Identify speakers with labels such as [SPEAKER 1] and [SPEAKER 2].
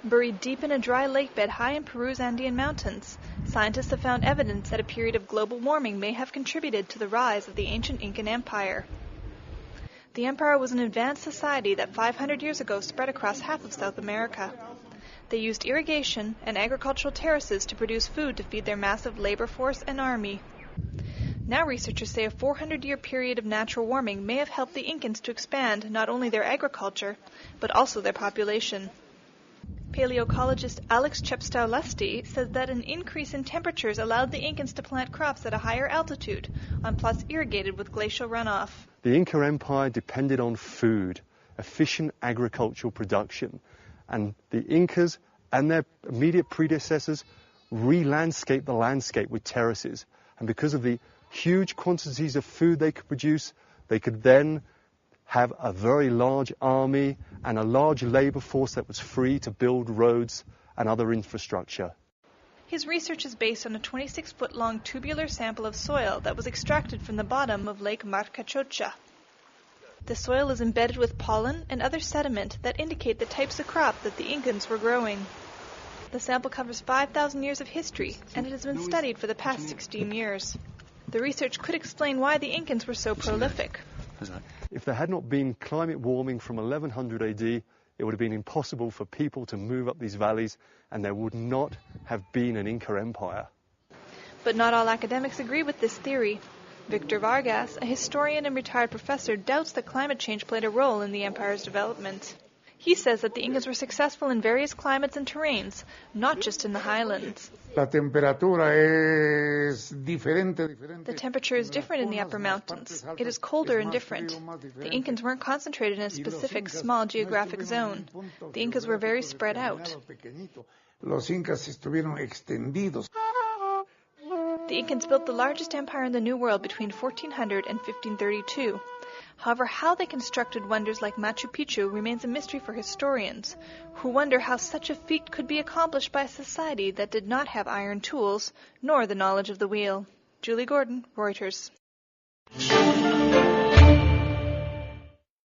[SPEAKER 1] Buried deep in a dry lakebed high in Peru's Andean mountains, scientists have found evidence that a period of global warming may have contributed to the rise of the ancient Incan Empire. The empire was an advanced society that 500 years ago spread across half of South America. They used irrigation and agricultural terraces to produce food to feed their massive labor force and army. Now researchers say a 400-year period of natural warming may have helped the Incans to expand not only their agriculture, but also their population. Paleoecologist Alex Chepstow-Lusty says that an increase in temperatures allowed the Incans to plant crops at a higher altitude on plots irrigated with glacial runoff.
[SPEAKER 2] The Inca Empire depended on food, efficient agricultural production, and the Incas and their immediate predecessors re-landscaped the landscape with terraces. And because of the huge quantities of food they could produce, they could then have a very large army and a large labor force that was free to build roads and other infrastructure.
[SPEAKER 1] His research is based on a 26-foot-long tubular sample of soil that was extracted from the bottom of Lake Marcachocha. The soil is embedded with pollen and other sediment that indicate the types of crop that the Incans were growing. The sample covers 5,000 years of history, and it has been studied for the past 16 years. The research could explain why the Incans were so prolific.
[SPEAKER 2] If there had not been climate warming from 1100 AD, it would have been impossible for people to move up these valleys, and there would not have been an Inca Empire.
[SPEAKER 1] But not all academics agree with this theory. Victor Vargas, a historian and retired professor, doubts that climate change played a role in the empire's development. He says that the Incas were successful in various climates and terrains, not just in the highlands.
[SPEAKER 3] The temperature
[SPEAKER 1] is different in the upper mountains. It is colder and different. The Incans weren't concentrated in a specific small geographic zone. The Incas were very spread out. The Incans built the largest empire in the New World between 1400 and 1532. However, how they constructed wonders like Machu Picchu remains a mystery for historians, who wonder how such a feat could be accomplished by a society that did not have iron tools, nor the knowledge of the wheel. Julie Gordon, Reuters.